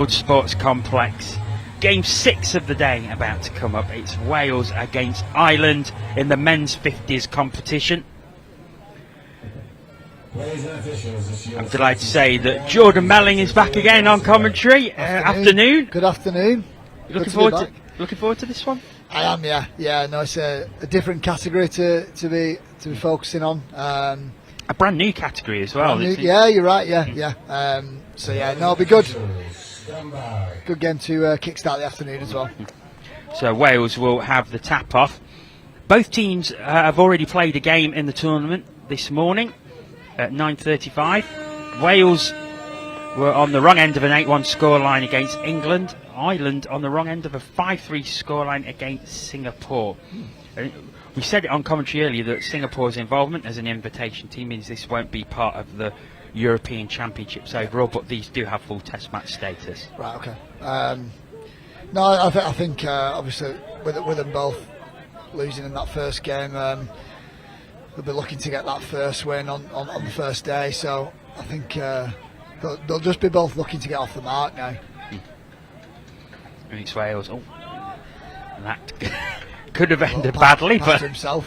Highfields Sports Complex. Game 6 of the day about to come up. It's Wales against Ireland in the men's 50s competition. I'm delighted to say that Jordan Melling is back again on commentary. Afternoon. Good afternoon. Looking forward to this one? I am, yeah. Yeah, no, it's a different category to be focusing on. A brand new category as well. Yeah, you're right. Yeah. So yeah, no, it'll be good. Good game to kickstart the afternoon as well. So Wales will have the tap off. Both teams have already played a game in the tournament this morning at 9:35. Wales were on the wrong end of an 8-1 scoreline against England. Ireland on the wrong end of a 5-3 scoreline against Singapore. We said it on commentary earlier that Singapore's involvement as an invitation team means this won't be part of the European Championships overall, but these do have full test match status. Right, okay. No, I think obviously with them both losing in that first game, they'll be looking to get that first win on the first day, so I think they'll just be both looking to get off the mark now. It's Wales. Oh, and that could have ended badly, but himself.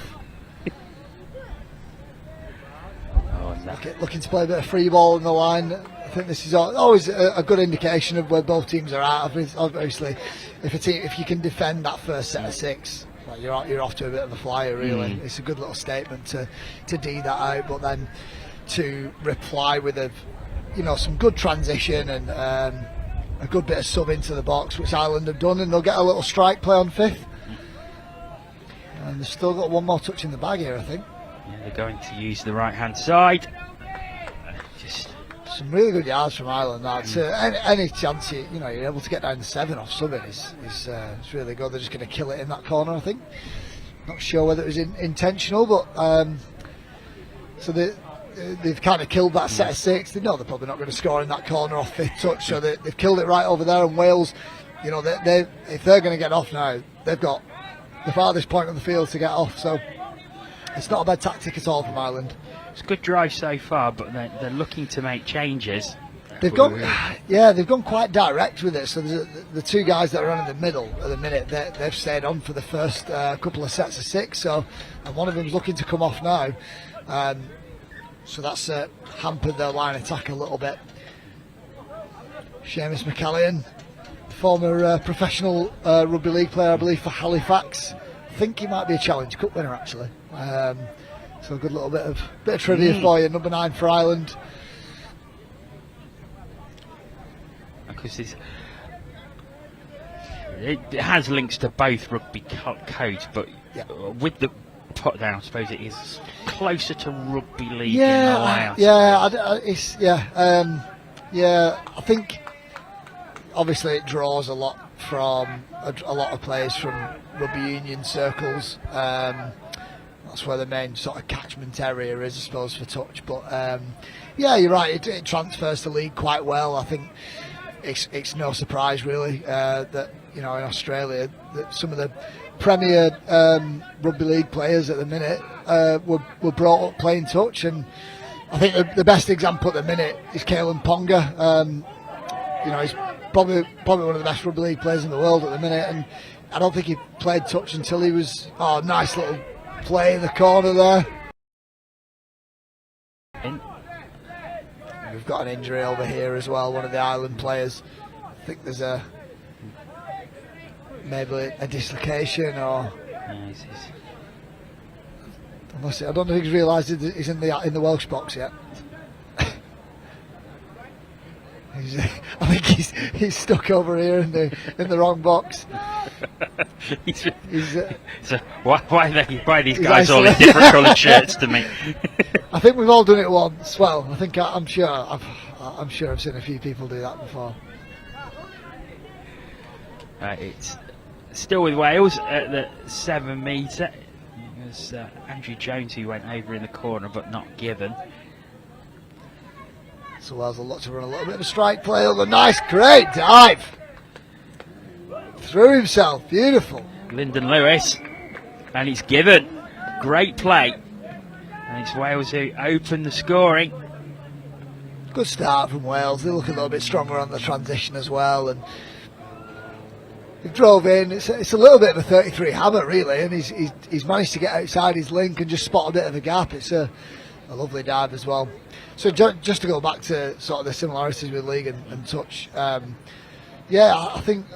No. Looking to play a bit of free ball in the line. I think this is always a good indication of where both teams are at. Obviously, if you can defend that first set of 6, well, you're off to a bit of a flyer. Really, it's a good little statement to D that out, but then to reply with some good transition and a good bit of sub into the box, which Ireland have done, and they'll get a little strike play on 5th. And they've still got one more touch in the bag here, I think. Yeah, they're going to use the right-hand side. Just some really good yards from Ireland. Any chance you're able to get down to 7 off subbing is really good. They're just going to kill it in that corner, I think. Not sure whether it was intentional, but so they've kind of killed that set of 6. They know they're probably not going to score in that corner off 5th touch, so they've killed it right over there. And Wales, if they're going to get off now, they've got the farthest point on the field to get off, so it's not a bad tactic at all from Ireland. It's a good drive so far, but they're looking to make changes. They've gone quite direct with it. So the two guys that are on in the middle at the minute, they've stayed on for the first couple of sets of 6. And one of them's looking to come off now. So that's hampered their line attack a little bit. Seamus McCallion, former professional rugby league player, I believe, for Halifax. I think he might be a Challenge Cup winner, actually. So a good little bit of trivia for you. Number 9 for Ireland. Because it has links to both rugby codes, but with the put down, I suppose it is closer to rugby league in a way. I think obviously it draws a lot from a lot of players from rugby union circles. That's where the main sort of catchment area is, I suppose, for touch. But you're right. It transfers to league quite well. I think it's no surprise really that in Australia that some of the premier rugby league players at the minute were brought up playing touch, and I think the best example at the minute is Kalen Ponga. He's probably one of the best rugby league players in the world at the minute, and I don't think he played touch until he was nice little play in the corner there. We've got an injury over here as well, one of the Ireland players. I think there's maybe a dislocation or I don't know if he's realised he's in the Welsh box yet. I think he's stuck over here in the wrong box. So why are these guys all in different coloured shirts to me? I think we've all done it once. Well, I think I'm sure I've seen a few people do that before. It's still with Wales at the 7 metre. It was Andrew Jones who went over in the corner, but not given. So Wales will look to run a little bit of a strike play. Oh, nice, great dive. Threw himself, beautiful. Lyndon Lewis, and it's given. Great play. And it's Wales who open the scoring. good start from Wales. They look a little bit stronger on the transition as well, and he drove in. It's a little bit of a 33 hammer, really, and he's managed to get outside his link and just spot a bit of a gap. It's a lovely dive as well. So just to go back to sort of the similarities with league and touch, I think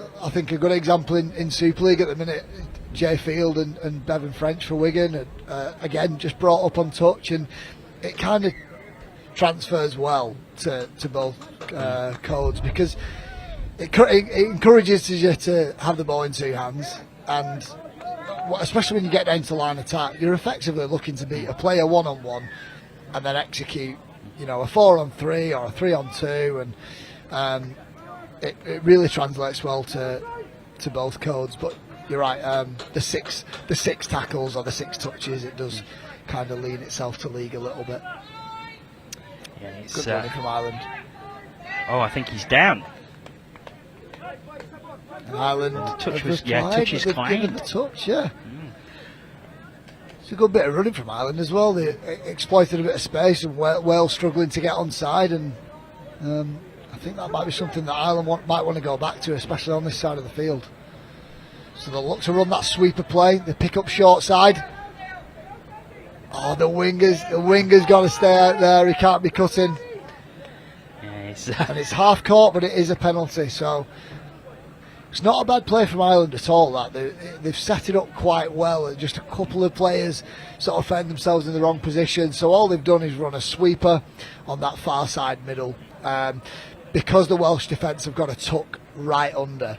a good example in Super League at the minute, Jay Field and Bevan French for Wigan, again just brought up on touch, and it kind of transfers well to both codes, because it encourages you to have the ball in two hands, and especially when you get down to line attack, you're effectively looking to beat a player one-on-one and then execute, a 4-on-3 or a 3-on-2, and it really translates well to both codes. But you're right, the six tackles or the 6 touches, it does kind of lean itself to league a little bit. Yeah, it's, good running from Ireland. Oh, I think he's down. And Ireland, touch is claimed. Given the touch, yeah. It's a good bit of running from Ireland as well. They exploited a bit of space, and Wales struggling to get onside, and I think that might be something that Ireland might want to go back to, especially on this side of the field. So they'll look to run that sweeper play. They pick up short side. Oh, the winger's got to stay out there. He can't be cutting. Yes. And it's half court, but it is a penalty. So it's not a bad play from Ireland at all. That they've set it up quite well. Just a couple of players sort of found themselves in the wrong position. So all they've done is run a sweeper on that far side middle. Because the Welsh defence have got a tuck right under,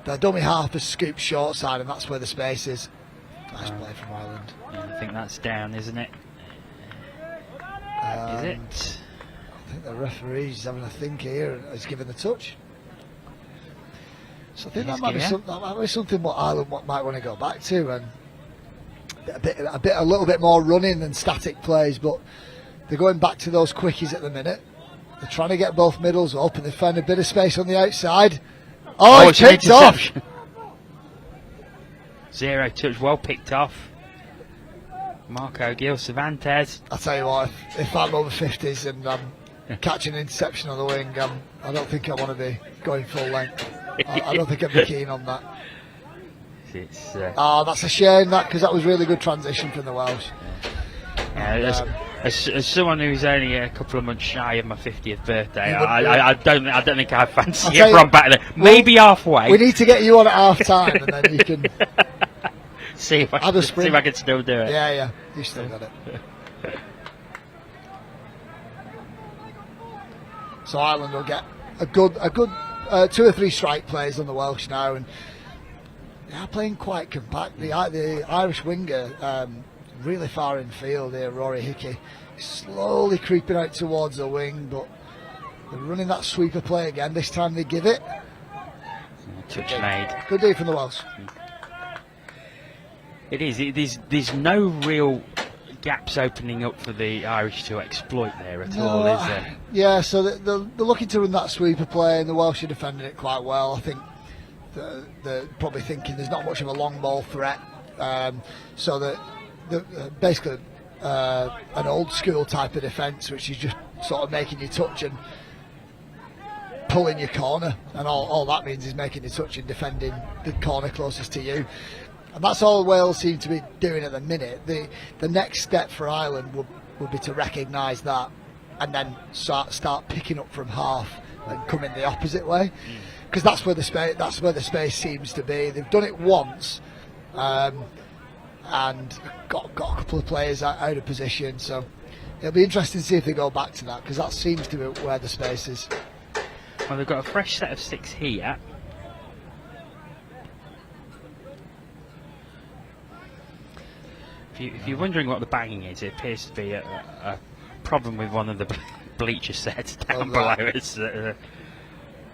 their dummy half has scooped short side, and that's where the space is. Nice play from Ireland. Yeah, I think that's down, isn't it? Is it? I think the referee's having a think here and has given the touch. So I think that might be something what Ireland might want to go back to, and a little bit more running than static plays. But they're going back to those quickies at the minute. They're trying to get both middles up, and they found a bit of space on the outside. Oh, it's picked off. 0 touch, well picked off. Marco Gil Cervantes. I'll tell you what, if I'm over 50s and I'm catching an interception on the wing, I don't think I want to be going full length. I don't think I'd be keen on that. That's a shame, because that was really good transition from the Welsh. As someone who's only a couple of months shy of my 50th birthday, I don't think I fancy it from back there. Maybe halfway. We need to get you on at half time, and then you can see if I can still do it. Yeah, you still got it. So Ireland will get a good 2 or 3 strike plays on the Welsh now, and they are playing quite compact. The Irish winger, really far in field here, Rory Hickey, slowly creeping out towards the wing, but they're running that sweeper play again. This time they give it. Touch made. Good day from the Welsh. It is. There's no real gaps opening up for the Irish to exploit there at all, is there? Yeah, so they're looking to run that sweeper play, and the Welsh are defending it quite well. I think they're probably thinking there's not much of a long ball threat, so that basically an old school type of defence, which is just sort of making you touch and pulling your corner, and all that means is making you touch and defending the corner closest to you. And that's all Wales seem to be doing at the minute. The next step for Ireland would be to recognise that, and then start picking up from half and coming the opposite way, because that's where the space seems to be. They've done it once, and got a couple of players out of position. So it'll be interesting to see if they go back to that, because that seems to be where the space is. Well, they've got a fresh set of 6 here. If you're wondering what the banging is, it appears to be a problem with one of the bleacher sets down below us.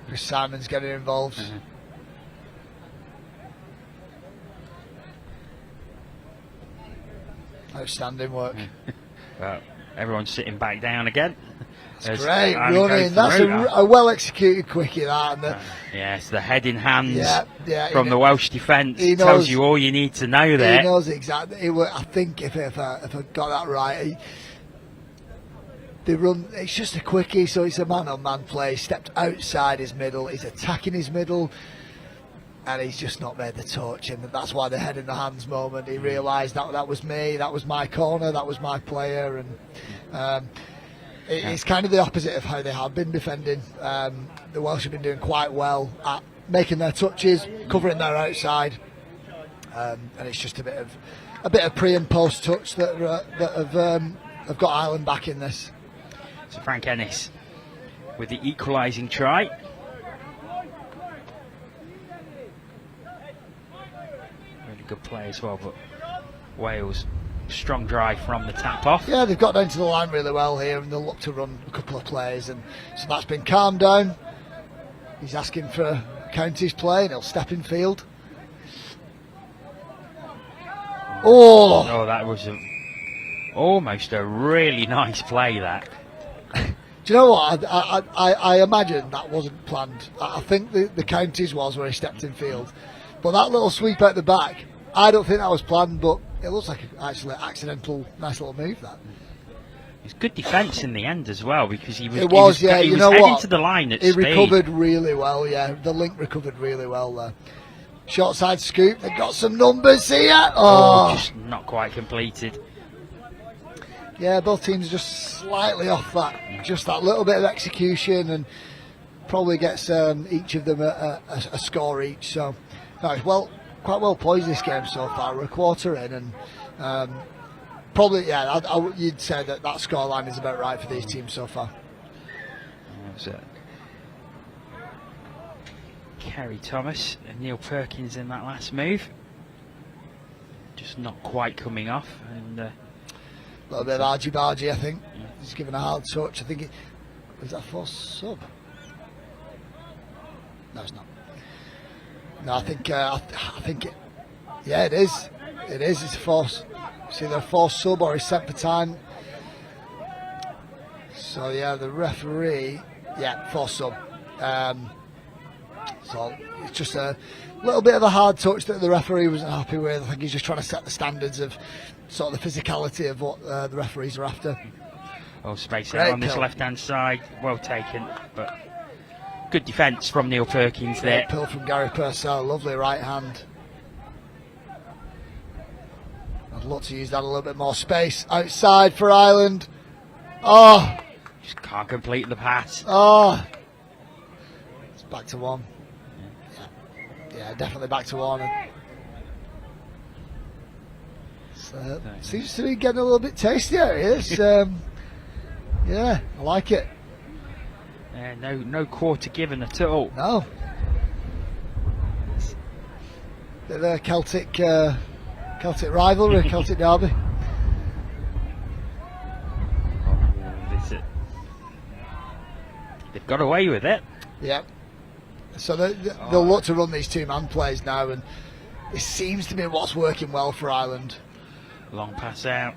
Chris Simon's getting involved. Outstanding work. Well, everyone's sitting back down again. That's great running. That's a well executed quickie, that. Yes, the head in hands from the Welsh defence tells you all you need to know there. He knows exactly. I think if I got that right, They run. It's just a quickie, so it's a man-on-man play. He stepped outside his middle. He's attacking his middle, and he's just not made the touch. And that's why the head in the hands moment. He realised that was me. That was my corner. That was my player. And it's kind of the opposite of how they have been defending. The Welsh have been doing quite well at making their touches, covering their outside, and it's just a bit of pre and post touch that have got Ireland back in this. So Frank Ennis with the equalising try. Really good play as well, but Wales strong drive from the tap off. Yeah, they've got down to the line really well here, and they'll look to run a couple of plays, and so that's been calmed down. He's asking for counties play, and he'll step in field. Oh, that was almost a really nice play. That. Do you know what? I imagine that wasn't planned. I think the counties was where he stepped in field, but that little sweep out the back, I don't think that was planned. But it looks like actually an accidental, nice little move. That. It's good defence in the end as well, because he was. It was, he was heading to the line at speed. He recovered really well. Yeah, the link recovered really well there. Short side scoop. They've got some numbers here. Oh, just not quite completed. Yeah, both teams are just slightly off that, just that little bit of execution, and probably gets each of them a score each. So, no, it's quite well poised this game so far. We're a quarter in, and probably, yeah, you'd say that scoreline is about right for these teams so far. That's it. Kerry Thomas and Neil Perkins in that last move, just not quite coming off, and a little bit of argy-bargy, I think. Yeah. He's given a hard touch. I think was that forced sub? No, it's not. No, I think yeah, it is. It is. It's a force. It's either a forced sub or he's set for time. So yeah, the referee, yeah, forced sub. So it's just a little bit of a hard touch that the referee wasn't happy with. I think he's just trying to set the standards of sort of the physicality of what the referees are after. Oh, space out on this left-hand side, well taken, but good defence from Neil Perkins there. Pill from Gary Purcell, lovely right hand. I'd love to use that a little bit more space outside for Ireland. Oh, just can't complete the pass. Oh, it's back to one. Yeah, definitely back to one. Seems to be getting a little bit tasty out here. Yeah, I like it. No quarter given at all. No. Bit of a Celtic rivalry, Celtic derby. They've got away with it. Yeah. So they'll look to run these two-man plays now, and it seems to be what's working well for Ireland. Long pass out,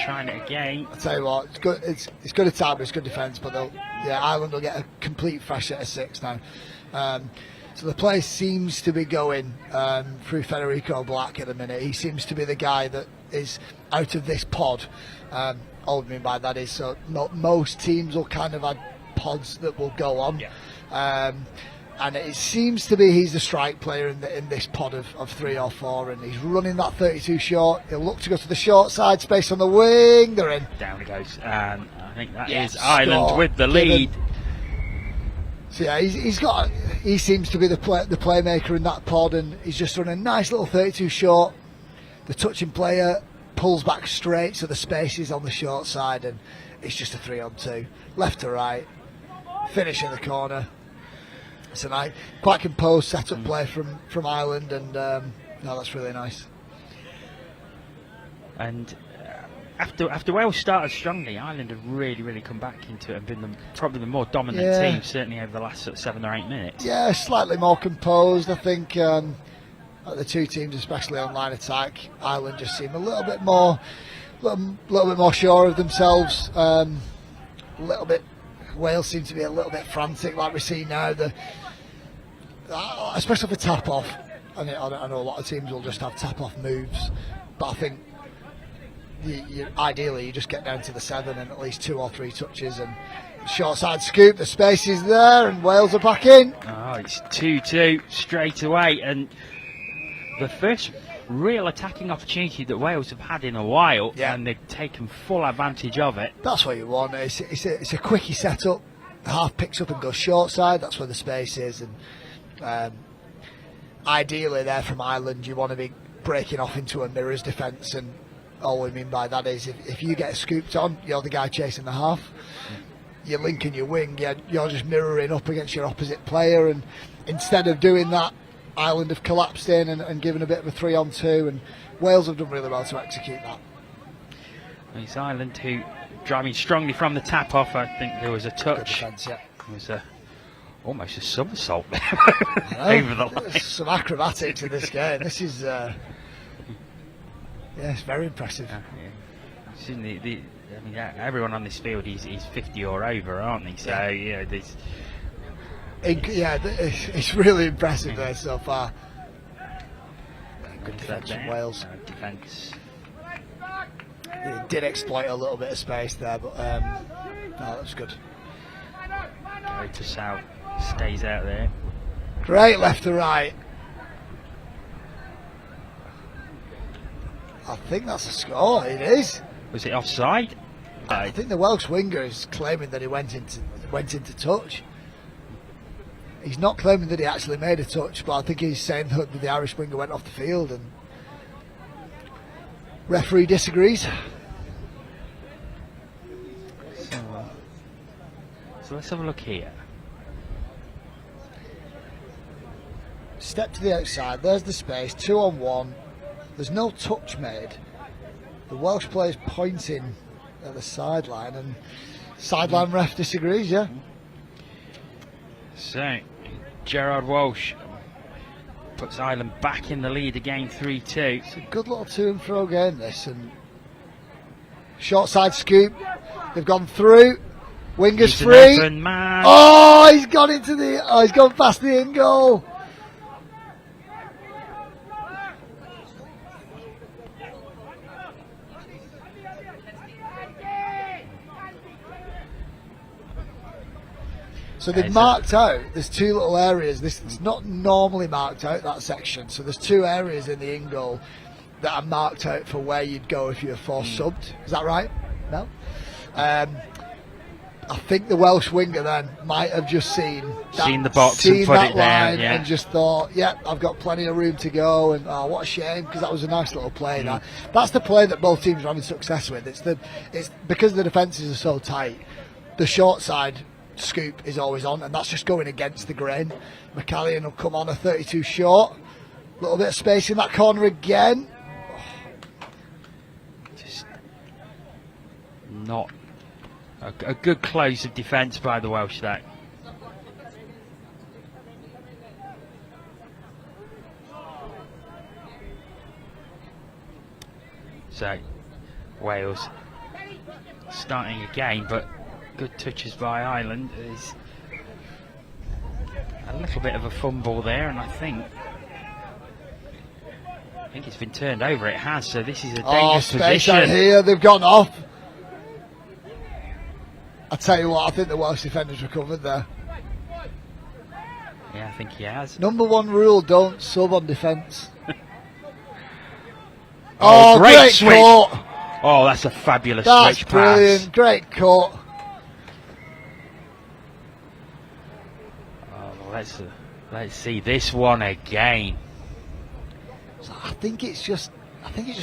trying it again. I tell you what, it's good. It's good attack, but it's good defence. But Ireland will get a complete fresh set of six now. So the play seems to be going through Federico Black at the minute. He seems to be the guy that is out of this pod. All I mean by that is, so most teams will kind of have pods that will go on. Yeah. And it seems to be he's the strike player in this pod of 3 or 4, and he's running that 32 short. He'll look to go to the short side, space on the wing. They're in. Down it goes. I think that is Ireland with the lead. So yeah, he seems to be the playmaker in that pod, and he's just run a nice little 32 short. The touching player pulls back straight, so the space is on the short side, and it's just a 3-on-2, left to right, finish in the corner. It's a quite composed set-up play from Ireland, and no, that's really nice. And after Wales started strongly, Ireland have really come back into it and been probably the more dominant team, certainly over the last 7 or 8 minutes. Yeah, slightly more composed, I think. The two teams, especially on line attack, Ireland just seem a little bit more sure of themselves. Wales seem to be a little bit frantic, like we see now. Especially for tap-off. I know a lot of teams will just have tap-off moves, but I think ideally you just get down to the 7 and at least 2 or 3 touches, and short side scoop, the space is there, and Wales are back in. Oh, it's 2-2 straight away, and the first real attacking opportunity that Wales have had in a while, and they've taken full advantage of it. That's what you want. It's a quickie setup. The half picks up and goes short side. That's where the space is, and ideally there from Ireland you want to be breaking off into a mirrors defence, and all we mean by that is if you get scooped on, you're the guy chasing the half. You're linking your wing, you're just mirroring up against your opposite player, and instead of doing that, Ireland have collapsed in and given a bit of a 3-on-2, and Wales have done really well to execute that. It's Ireland who driving strongly from the tap off. I think there was a touch. Good defence, yeah. It was almost a somersault over the line. There's some acrobatics in this game. This is it's very impressive. I mean, everyone on this field is 50 or over, aren't they? So there's. It's really impressive there so far. Good defence from Wales. Defence. They did exploit a little bit of space there, but no, that was good. Go to South, stays out there. Great left to right. I think that's a score. It is. Was it offside? I think the Welsh winger is claiming that he went into touch. He's not claiming that he actually made a touch, but I think he's saying that the Irish winger went off the field, and referee disagrees. So let's have a look here. Step to the outside, there's the space, 2-on-1. There's no touch made. The Welsh player's pointing at the sideline, and sideline ref disagrees, yeah. So, Gerard Walsh puts Ireland back in the lead again, 3-2. It's a good little to and fro game, this, and short side scoop. They've gone through. Winger's free. Oh, he's gone he's gone past the in goal. So they've marked out, there's 2 little areas. It's not normally marked out, that section. So there's 2 areas in the in goal that are marked out for where you'd go if you were forced subbed. Is that right? No? I think the Welsh winger then might have just seen the box and put it there, and just thought, I've got plenty of room to go, and what a shame, because that was a nice little play. That's the play that both teams are having success with. It's because the defences are so tight, the short side scoop is always on, and that's just going against the grain. McCallion will come on a 32 short, a little bit of space in that corner again. Just not a good close of defence by the Welsh there. So Wales starting again, but good touches by Ireland. There's a little bit of a fumble there, and I think it's been turned over. It has, so this is a dangerous position. Out here, they've gone off. I tell you what, I think the Welsh defender's recovered there. Yeah, I think he has. Number 1 rule: don't sub on defence. Great switch! Cut. Oh, that's a fabulous switch pass. Brilliant, great cut. Let's see this one again. So I think it's just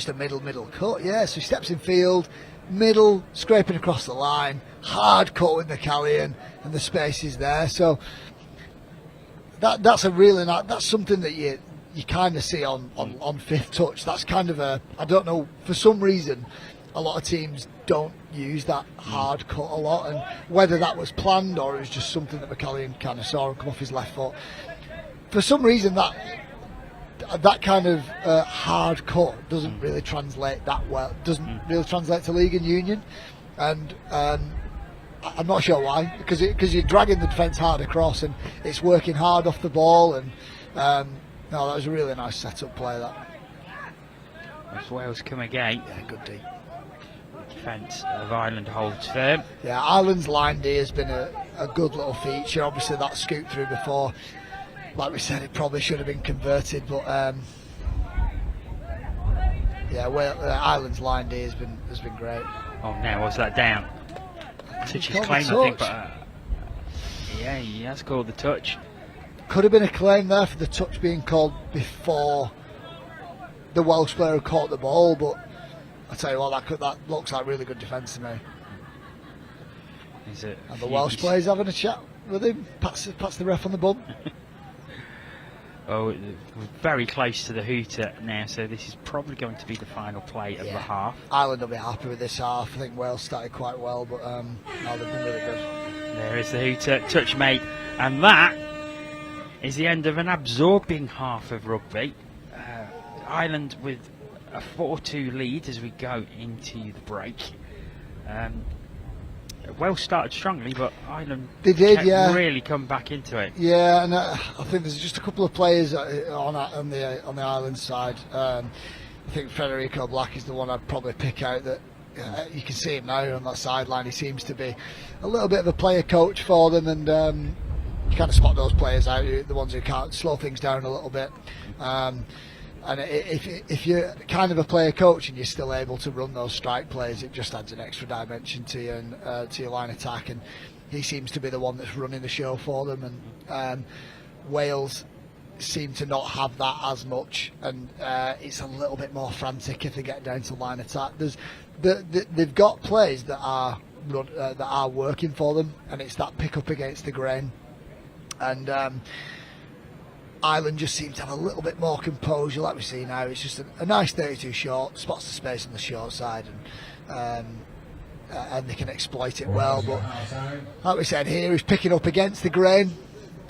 a middle cut. Yeah, so he steps in field, middle, scraping across the line, hard cut with McCallion, and the space is there. So that's something that you kind of see on fifth touch. That's kind of I don't know, for some reason a lot of teams don't use that hard cut a lot, and whether that was planned or it was just something that McCallion kind of saw and come off his left foot. For some reason that kind of hard cut doesn't really translate that well. Doesn't really translate to league and union, and I'm not sure why. Because you're dragging the defence hard across, and it's working hard off the ball. And no, that was a really nice set-up play. That. As Wales come again. Yeah, good D. defence of Ireland holds firm. Yeah, Ireland's line D has been a good little feature. Obviously, that scoop through before, like we said, it probably should have been converted, but Ireland's line D has been great. Oh, now was that down? Touch his claim, I think, but yeah, he has called the touch. Could have been a claim there for the touch being called before the Welsh player caught the ball, but I tell you what, that looks like really good defence to me. And the Welsh player's having a chat with him, pats the ref on the bum. Oh, we're very close to the hooter now, so this is probably going to be the final play of the half. Ireland will be happy with this half. I think Wales started quite well, but no, they've been really good. There is the hooter, touch made, and that is the end of an absorbing half of rugby. Ireland with a 4-2 lead as we go into the break. Wales started strongly, but Ireland really come back into it. Yeah, and I think there's just a couple of players on the Ireland side. I think Federico Black is the one I'd probably pick out. That you can see him now on that sideline. He seems to be a little bit of a player coach for them, and you kind of spot those players out, the ones who can't slow things down a little bit. And if you're kind of a player coach and you're still able to run those strike plays, it just adds an extra dimension to you and to your line attack. And he seems to be the one that's running the show for them. And Wales seem to not have that as much, and it's a little bit more frantic if they get down to line attack. They've got plays that are working for them, and it's that pick up against the grain. And Ireland just seems to have a little bit more composure, like we see now. It's just a nice 32 short, spots the space on the short side, and they can exploit it well. But like we said here, he's picking up against the grain.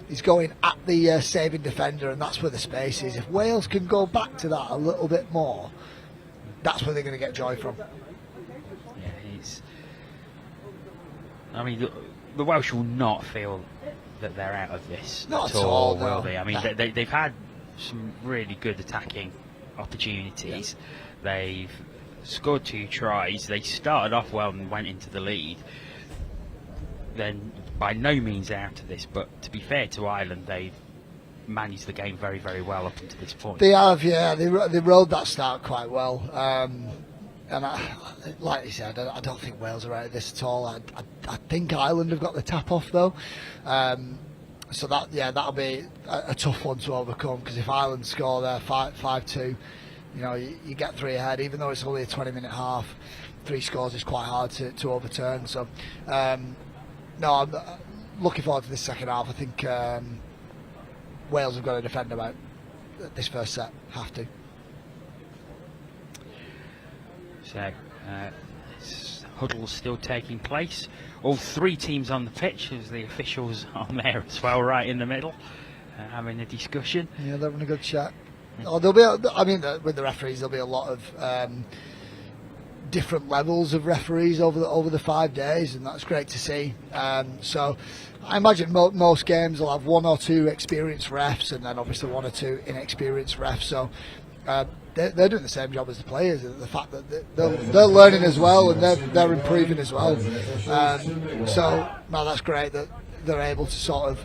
He's going at the saving defender, and that's where the space is. If Wales can go back to that a little bit more, that's where they're going to get joy from. Yeah, I mean, the Welsh will not feel that they're out of this not at all, will they? I mean, they've had some really good attacking opportunities. Yeah. They've scored 2 tries. They started off well and went into the lead. Then by no means out of this, but to be fair to Ireland, they've managed the game very, very well up until this point. They have, yeah. They rode that start quite well. And like you said, I don't think Wales are out of this at all. I think Ireland have got the tap off though, so that'll be a tough one to overcome. Because if Ireland score there 5-2, you get 3 ahead. Even though it's only a 20-minute half, 3 scores is quite hard to overturn. So no, I'm looking forward to this second half. I think Wales have got to defend about this first set. Have to. So, huddle's still taking place. All 3 teams on the pitch, as the officials on there as well, right in the middle, having a discussion. Yeah, they're having a good chat. Oh, with the referees, there'll be a lot of different levels of referees over the 5 days, and that's great to see. So, I imagine most games will have 1 or 2 experienced refs, and then obviously 1 or 2 inexperienced refs. So. They're doing the same job as the players. The fact that they're learning as well, and they're improving as well. So no, that's great that they're able to sort of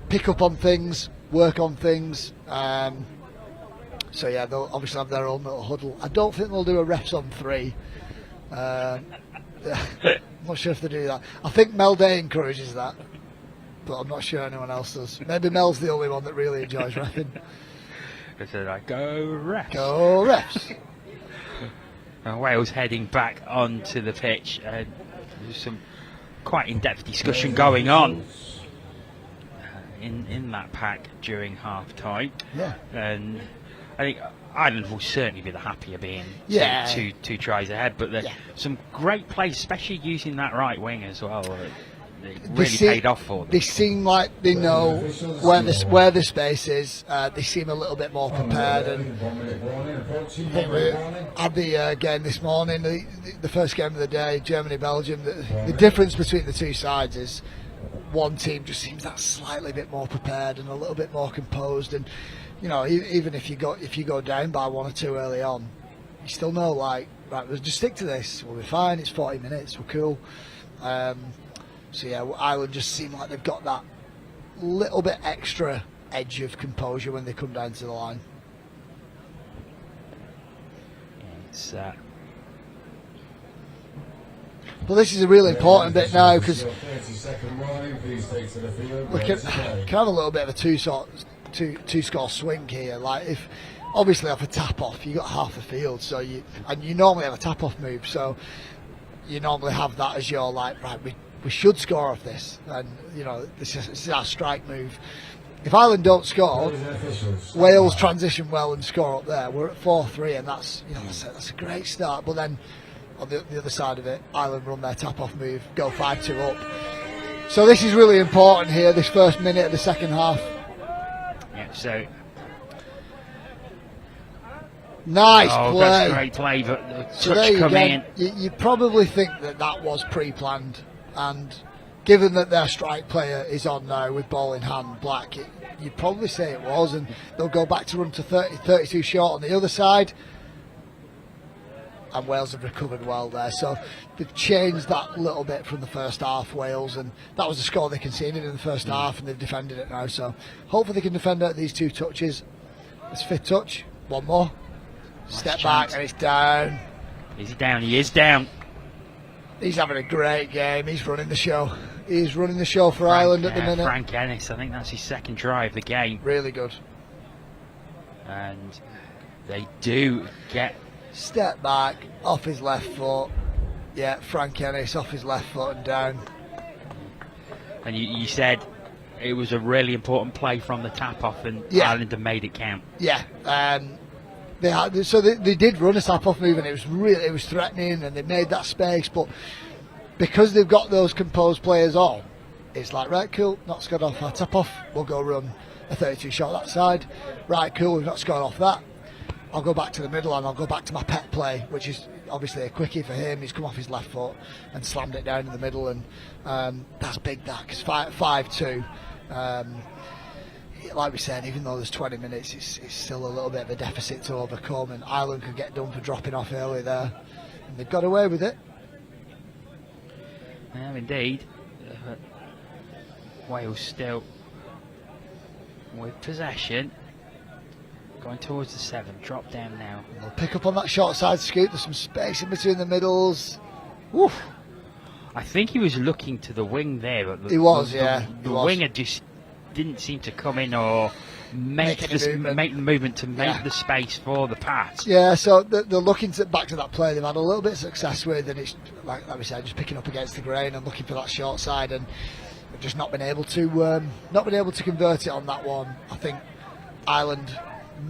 pick up on things, work on things. So yeah, they'll obviously have their own little huddle. I don't think they'll do a refs on 3. I'm not sure if they do that. I think Mel Day encourages that, but I'm not sure anyone else does. Maybe Mel's the only one that really enjoys reffing. So like, go refs. Go refs. Wales heading back onto the pitch. There's some quite in-depth discussion going on in that pack during half-time. Yeah. And I think Ireland will certainly be the happier being two tries ahead. But some great plays, especially using that right wing as well. It really paid off for them. They seem like they know where the space is. They seem a little bit more prepared. And I think we had the game this morning, the first game of the day, Germany-Belgium. The difference between the 2 sides is one team just seems that slightly bit more prepared and a little bit more composed. And even if you go down by 1 or 2 early on, you still know, like, right, we'll just stick to this. We'll be fine. It's 40 minutes. We're cool. So yeah, Ireland just seem like they've got that little bit extra edge of composure when they come down to the line. It's But this is a really important bit now because we can have a little bit of a two score swing here. Like if obviously off a tap off, you got half the field, so you normally have a tap off move, so you normally have that as your like right. We should score off this, and you know this is our strike move. If Ireland don't score, Wales transition well and score up there. We're at 4-3, and that's that's a great start. But then on the other side of it, Ireland run their tap off move, go 5-2 up. So this is really important here. This first minute of the second half. yeah. So Nice play. That's great play, but the So touch there you coming go. in. You probably think that was pre-planned, and given that their strike player is on now with ball in hand, Black, you'd probably say it was, and they'll go back to run to 32 short on the other side, and Wales have recovered well there. So they've changed that little bit from the first half, Wales, and that was the score they conceded in the first half, and they've defended it now. So hopefully they can defend out these two touches. This fifth touch, one more. Step back, and it's down. Is he down? He is down. He's having a great game. He's running the show. He's running the show for Ireland at the minute. Frank Ennis, I think that's his second try of the game. Really good. And they do get... Step back, off his left foot. Yeah, Frank Ennis off his left foot and down. And you said it was a really important play from the tap-off, and Ireland have made it count. Yeah. They did run a tap-off move, and it was threatening, and they made that space, but because they've got those composed players on, it's like, right, cool, not scored off our tap-off, we'll go run a 32 shot that side. Right, cool, we've not scored off that. I'll go back to the middle and I'll go back to my pet play, which is obviously a quickie for him. He's come off his left foot and slammed it down in the middle, and that's big, that, because 5-2. Like we said, even though there's 20 minutes, it's still a little bit of a deficit to overcome, and Ireland could get done for dropping off early there, and they've got away with it. Yeah, indeed. Wales still with possession, going towards the 7, drop down now. And they'll pick up on that short side scoop. There's some space in between the middles. Woof. I think he was looking to the wing there, but He was. the winger just didn't seem to come in or make the movement to make the space for the pass. Yeah, so they're looking back to that play they've had a little bit of success with, and it's like we said, just picking up against the grain and looking for that short side, and they've just not been able to convert it on that one. I think Ireland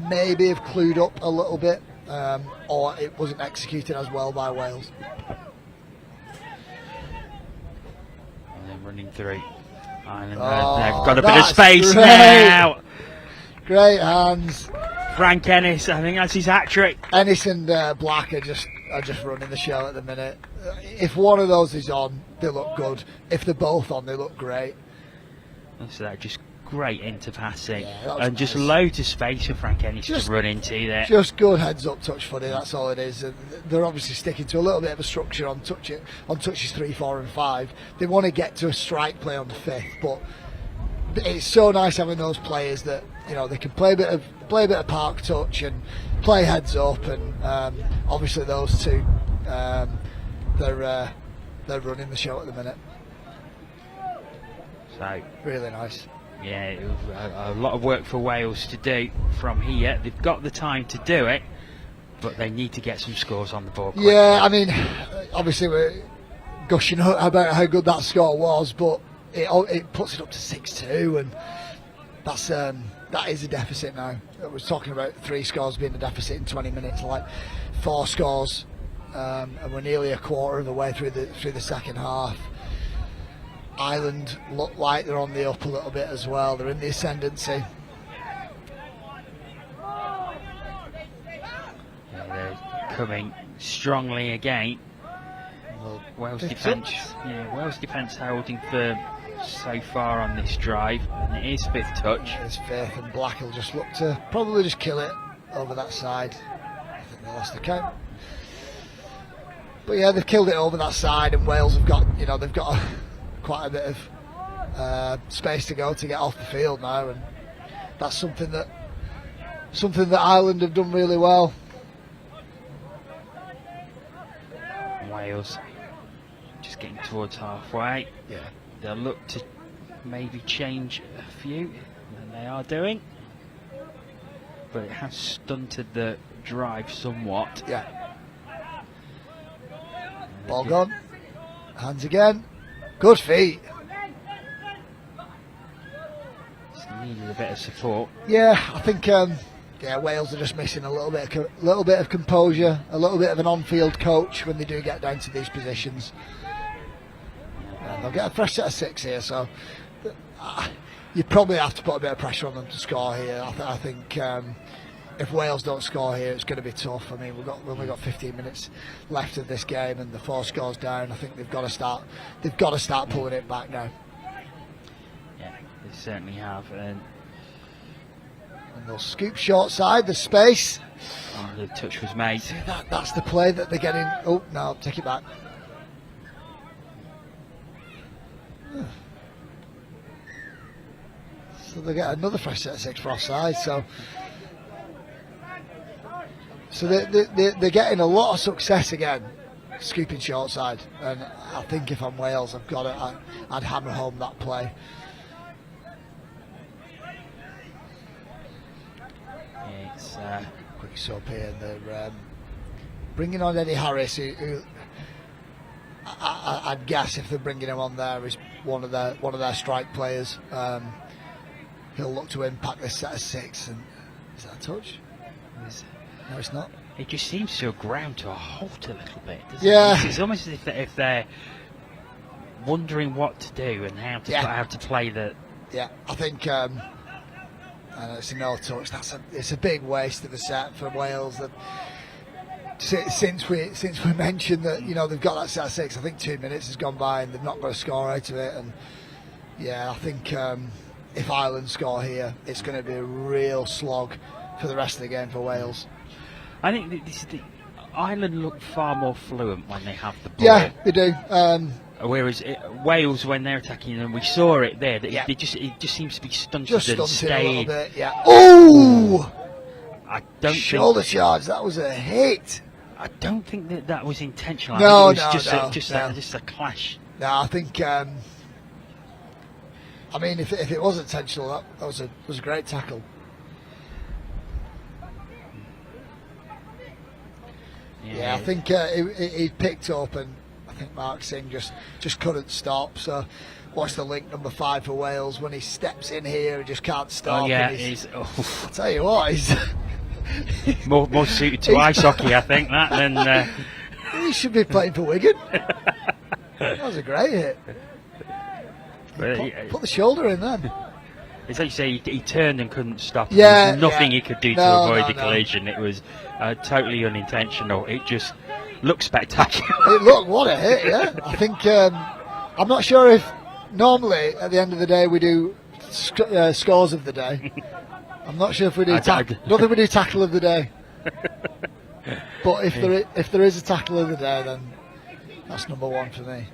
maybe have clued up a little bit, or it wasn't executed as well by Wales. And then running through. Ireland, they've got a bit of space great. now. Great hands. Frank Ennis, I think that's his hat trick. Ennis and Black are just running the show at the minute. If one of those is on, they look good. If they're both on, they look great. So that just great interpassing, and just nice. Loads of space for Frank Ennis to run into there. Just good heads up touch footy, that's all it is. And they're obviously sticking to a little bit of a structure on touches 3, 4 and 5. They want to get to a strike play on the 5th, but it's so nice having those players that they can play a bit of park touch and play heads up, and obviously those two they're running the show at the minute. So really nice. Yeah, it was a lot of work for Wales to do from here. They've got the time to do it, but they need to get some scores on the board quickly. Yeah, I mean, obviously we're gushing about how good that score was, but it puts it up to 6-2, and that is a deficit now. I was talking about 3 scores being a deficit in 20 minutes, like 4 scores, and we're nearly a quarter of the way through the second half. Ireland look like they're on the up a little bit as well. They're in the ascendancy. Yeah, they're coming strongly again. Wales defence holding firm so far on this drive, and it is 5th touch. It's 5th, and Black will just look to probably just kill it over that side. I think they lost the count. But yeah, they've killed it over that side, and Wales have got, they've got quite a bit of space to go to get off the field now, and that's something that Ireland have done really well. Wales just getting towards halfway. Yeah. They'll look to maybe change a few, and they are doing, but it has stunted the drive somewhat. Yeah. Ball gone. Hands again. Good feet. Just needed a bit of support. Yeah, I think Wales are just missing a little bit of composure, a little bit of an on-field coach when they do get down to these positions. And they'll get a fresh set of 6 here, so you probably have to put a bit of pressure on them to score here. I think if Wales don't score here, it's going to be tough. I mean, we've only got 15 minutes left of this game, and the 4 scores down. I think they've got to start pulling it back now. Yeah, they certainly have. And they'll scoop short side, the space. Oh, the touch was made. See, that's the play that they're getting. Oh no, take it back. So they get another fresh set of 6 for offside. So they're getting a lot of success again, scooping short side. And I think if I'm Wales, I'd hammer home that play. It's Quick sub here. They're bringing on Eddie Harris, who I'd guess if they're bringing him on there is one of their strike players. He'll look to impact this set of 6. And is that a touch? No, it's not. It just seems to have ground to a halt a little bit, doesn't Yeah. it? It's almost as if they're wondering what to do and how to play the. Yeah, I think it's a no touch. It's a big waste of a set for Wales. That since we mentioned that they've got that set of 6, I think 2 minutes has gone by and they've not got a score out of it. And yeah, I think if Ireland score here, it's going to be a real slog for the rest of the game for Wales. I think Ireland look far more fluent when they have the ball. Yeah, they do. Whereas Wales, when they're attacking them, we saw it there. It just seems to be stunted and A stayed. little bit. Yeah. Oh! I don't Shoulder charge. That was a hit. I don't think that was intentional. No, I think it was no. just a clash. No, I think. I mean, if it was intentional, that was a great tackle. Yeah, I think he picked up, and I think Mark Singh just couldn't stop. So watch the link number 5 for Wales when he steps in here and just can't stop. Oh yeah, I'll tell you what, he's more suited to ice hockey, I think, than. He should be playing for Wigan. That was a great hit. Put the shoulder in then. It's like you say, he turned and couldn't stop. Yeah, there was nothing he could do to avoid the collision. No. It was totally unintentional. It just looked spectacular. What a hit, yeah. I think, I'm not sure if normally at the end of the day we do scores of the day. I'm not sure if we do don't think we do tackle of the day. But if there is a tackle of the day, then that's number 1 for me.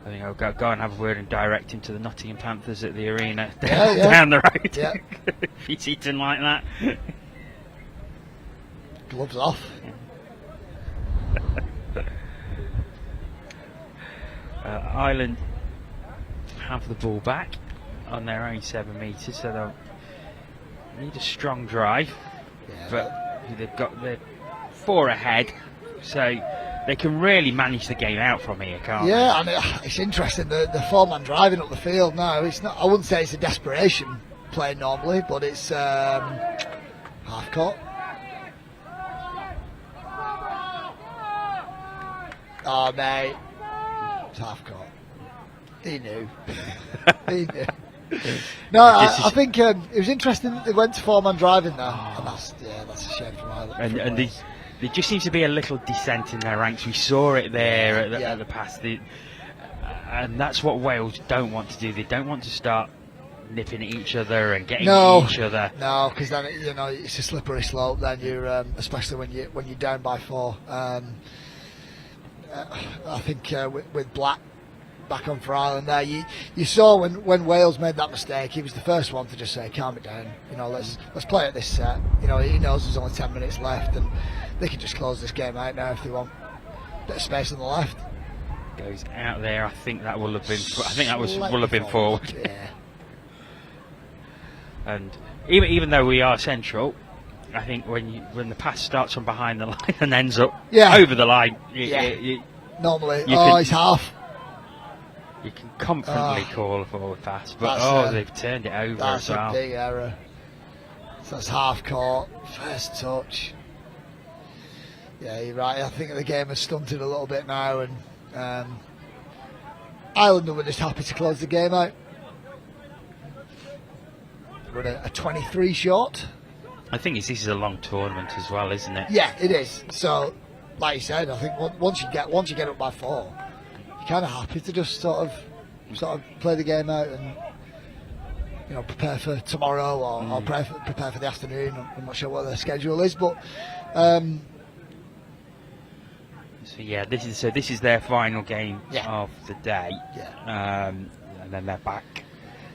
I think I'll go and have a word and direct him to the Nottingham Panthers at the arena down the road. Yeah. If he's eating like that. Gloves off. Ireland have the ball back on their own 7 metres, so they'll need a strong drive. Yeah, but they're 4 ahead, so they can really manage the game out from here, can't they? Yeah, and it's interesting, the 4-man driving up the field now. It's not. I wouldn't say it's a desperation play normally, but it's half court. Oh mate, it's half court. He knew. He knew. No, I think it was interesting that they went to 4-man driving there, and that's a shame for Ireland. And there just seems to be a little descent in their ranks. We saw it there at the pass, and that's what Wales don't want to do. They don't want to start nipping at each other and getting at each other. No, because then it's a slippery slope. Then you're especially when you're down by 4. I think with Black back on for Ireland there, you saw when Wales made that mistake, he was the first one to just say, calm it down, let's play at this set. He knows there's only 10 minutes left and they can just close this game out now if they want a bit of space on the left. Goes out there. I think that will have been will have been forward. Yeah. And even though we are central, I think when the pass starts from behind the line and ends up over the line, normally it's half. You can confidently call a forward pass, but they've turned it over as well. That's a big error. So that's half court, first touch. Yeah, you're right. I think the game has stunted a little bit now, and Ireland were just happy to close the game out. We're a 23 short. I think this is a long tournament as well, isn't it? Yeah, it is. So, like you said, I think once you get up by 4, you're kind of happy to just sort of play the game out and prepare for tomorrow or prepare for the afternoon. I'm not sure what their schedule is, but this is their final game of the day. Yeah. And then they're back.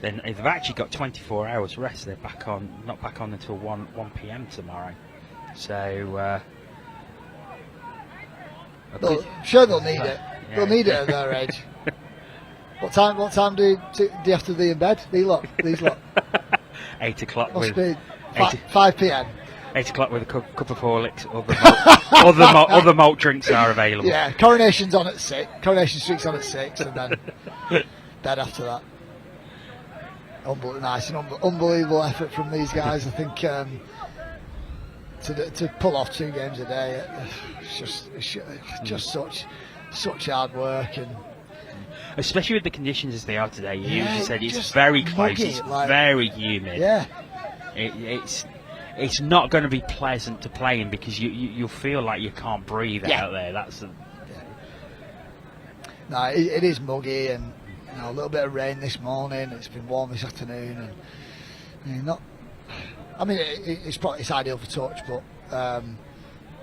Then they've actually got 24 hours rest. They're not back on until 1 p.m. tomorrow. So I'm sure they'll need it. Yeah. They'll need it at their age. What time do you have to be in bed? These lot. 8 o'clock. Must be 5 p.m. 8 o'clock with a cup of Horlicks. Other malt drinks are available. Yeah, Coronation's on at 6. Coronation Street's on at 6, and then bed after that. Unbelievable effort from these guys. I think to pull off 2 games a day, it's just such hard work, and especially with the conditions as they are today. You just said it's very close, it's very humid. Yeah, it's not going to be pleasant to play in because you'll feel like you can't breathe out there. No, it is muggy, and a little bit of rain this morning. It's been warm this afternoon, and it's ideal for touch, but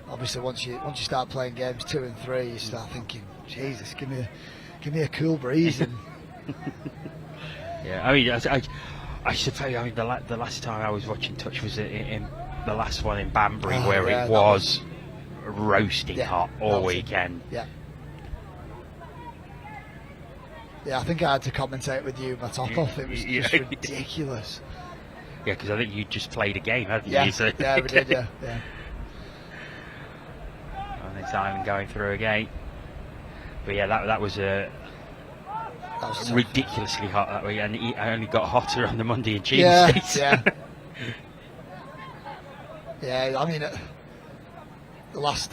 obviously once you start playing games 2 and 3, you start thinking, Jesus, give me a cool breeze. And yeah, I suppose the last time I was watching touch was in the last one in Banbury, where it was roasting hot all weekend. Yeah, I think I had to commentate with you my top off. It was just ridiculous. Yeah, because I think you just played a game, hadn't you? So yeah, we did, yeah. And it's Ireland going through again. But yeah, that was ridiculously hot that week, and it only got hotter on the Monday and Tuesday. Yeah, I mean, the last...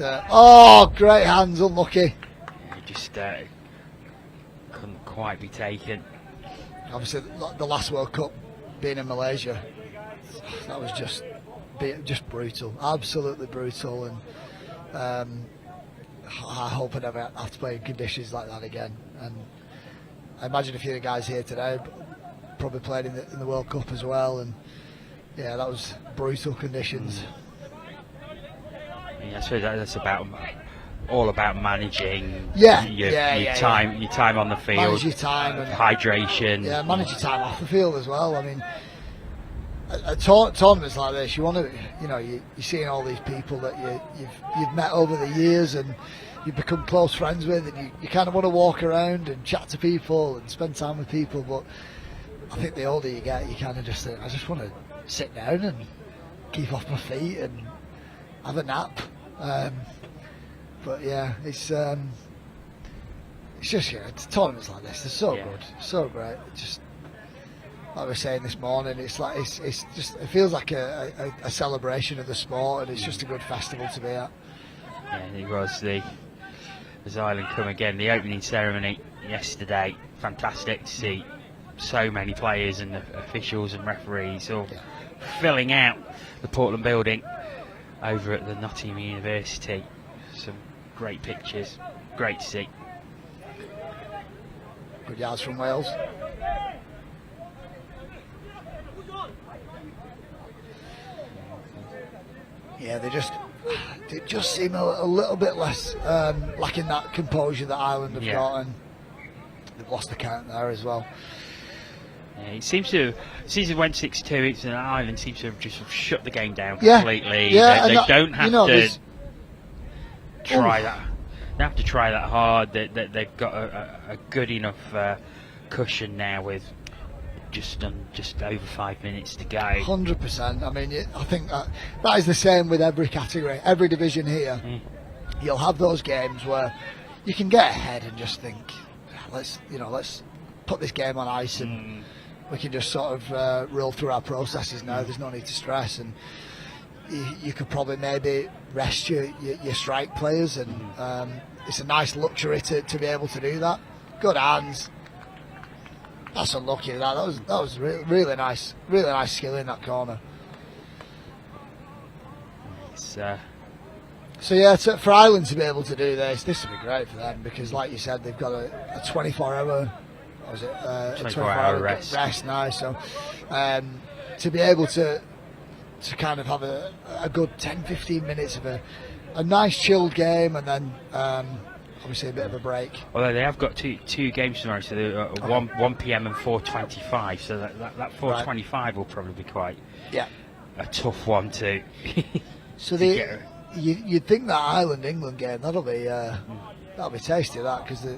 great hands, unlucky. Just couldn't quite be taken. Obviously, the last World Cup being in Malaysia, that was just brutal, absolutely brutal, and I hope I never have to play in conditions like that again. And I imagine a few of the guys here today probably played in the World Cup as well, and yeah, that was brutal conditions. Yeah, I suppose that's all about managing your time on the field, manage your time, and hydration. Yeah, manage your time off the field as well. I mean, at tournaments like this, you want to, you're seeing all these people that you've met over the years and you've become close friends with, and you kind of want to walk around and chat to people and spend time with people. But I think the older you get, you kind of just think, I just want to sit down and keep off my feet and have a nap. But yeah, it's just tournaments like this, they're so good, so great. Just like we were saying this morning, it's just it feels like a celebration of the sport, and it's just a good festival to be at. Yeah, it was as Ireland come again, the opening ceremony yesterday. Fantastic to see so many players and officials and referees all filling out the Portland building over at the Nottingham University. Some great pictures, great to see. Good yards from Wales. Yeah, they just seem a little bit less lacking that composure that Ireland have got, and they've lost the count there as well. Yeah, it seems to went 6-2. Ireland seems to have just sort of shut the game down completely. Yeah, they don't have to try that. They have to try that hard. They've got a good enough cushion now with just over 5 minutes to go. 100%. I mean, I think that is the same with every category, every division here. You'll have those games where you can get ahead and just think, let's put this game on ice and we can just sort of roll through our processes now. There's no need to stress, and you could probably maybe rest your strike players, and it's a nice luxury to be able to do that. Good hands. That's unlucky. That was really nice skill in that corner. So yeah, for Ireland to be able to do this would be great for them, because, like you said, they've got a 24-hour. What was it? 24-hour rest now. So to be able to kind of have a good 10-15 minutes of a nice chilled game, and then obviously a bit of a break. Although they have got two games tomorrow, so they're 1 p.m. and 4:25. So that 4:25 will probably be quite a tough one to. So you'd think that Ireland England game that'll be tasty, that, because they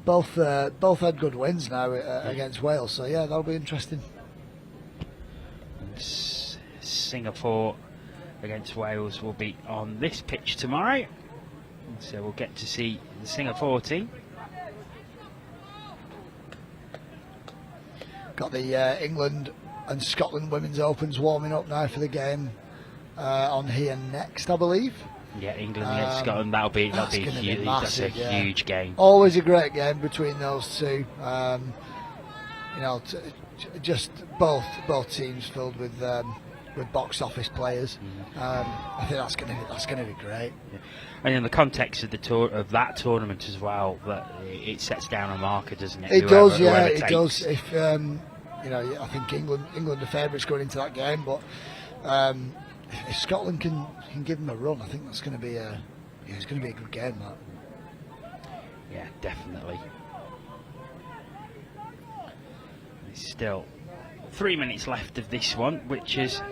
both had good wins now against Wales. So yeah, that'll be interesting. Singapore against Wales will be on this pitch tomorrow, so we'll get to see the Singapore team. Got the England and Scotland Women's Opens warming up now for the game on here next, I believe. Yeah, England against Scotland, that'll be huge. Massive, that's a huge game. Always a great game between those two. Just both teams filled with box office players. I think that's going to be great. Yeah. And in the context of that tournament as well, that it sets down a marker, doesn't it? It does. If I think England are favourites going into that game, but if Scotland can give them a run, I think that's going to be it's going to be a good game. That. Yeah, definitely. There's still 3 minutes left of this one, which is,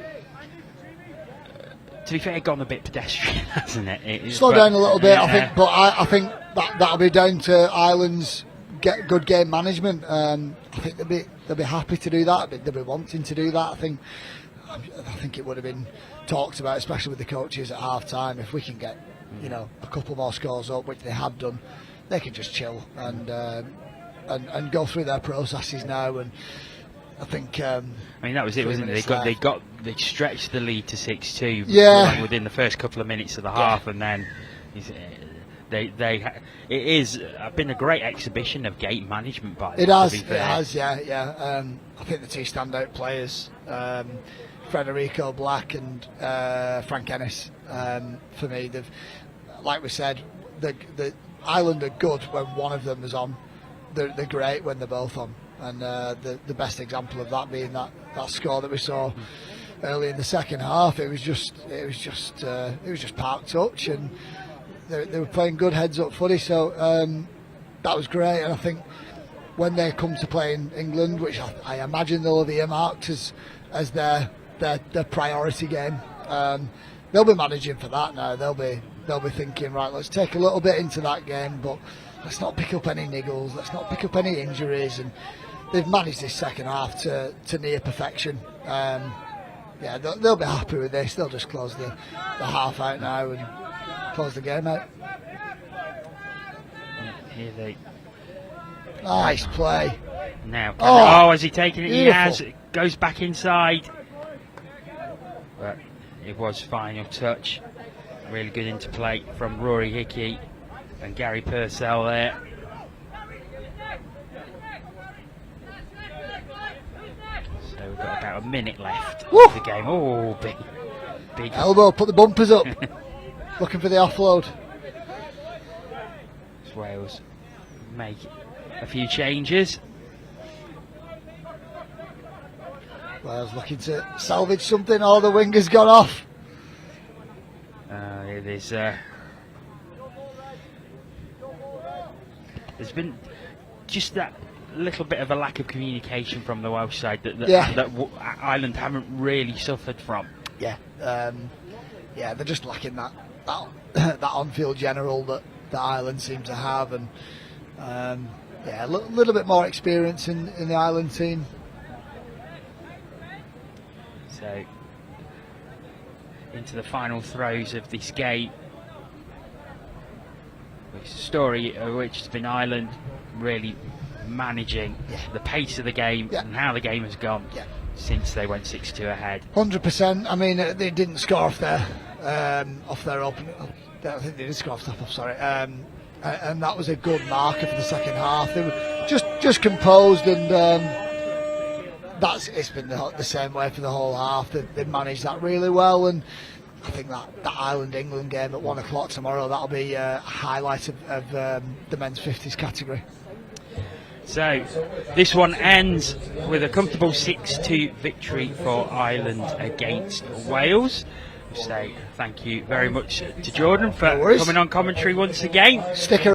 to be fair, gone a bit pedestrian, hasn't it? Slow down a little bit, I think, but I think that'll be down to Ireland's good game management. I think they'll be happy to do that. They'll be wanting to do that. I think it would have been talked about, especially with the coaches at half time. If we can get a couple more scores up, which they have done, they can just chill and go through their processes now. And I think that was it, wasn't it? They stretched the lead to 6-2 within the first couple of minutes of the half, and then it is been a great exhibition of game management by them. It has, yeah. I think the two standout players, Federico Black and Frank Ennis, for me, like we said, the Ireland are good when one of them is on. They're great when they're both on, and the best example of that being that score that we saw early in the second half. It was just park touch, and they were playing good heads up footy. So that was great, and I think when they come to play in England, which I imagine they'll have earmarked as their priority game, they'll be managing for that now. They'll be thinking, right, let's take a little bit into that game, but let's not pick up any niggles, let's not pick up any injuries. And they've managed this second half to near perfection. They'll be happy with this. They'll just close the half out now and close the game out. Nice play. Now, has he taken it? Beautiful. He has. It goes back inside. But it was final touch. Really good interplay from Rory Hickey and Gary Purcell there. So we've got about a minute left of the game. Oh, big elbow, put the bumpers up. Looking for the offload. Wales make a few changes. Wales looking to salvage something, or the winger's gone off. It is. There's been just that little bit of a lack of communication from the Welsh side that Ireland haven't really suffered from. Yeah, they're just lacking that on-field general that Ireland seem to have, and a little bit more experience in the Ireland team. So into the final throes of this game. It's a story which has been Ireland really managing the pace of the game and how the game has gone since they went 6-2 ahead. 100%. I mean, they didn't score off their opening. I think they did score off the top, sorry. And that was a good marker for the second half. They were just composed, and it's been the same way for the whole half. They managed that really well, and I think that Ireland-England game at 1 o'clock tomorrow, that'll be a highlight of the men's 50s category. So this one ends with a comfortable 6-2 victory for Ireland against Wales. So thank you very much to Jordan for coming on commentary once again. Stick around.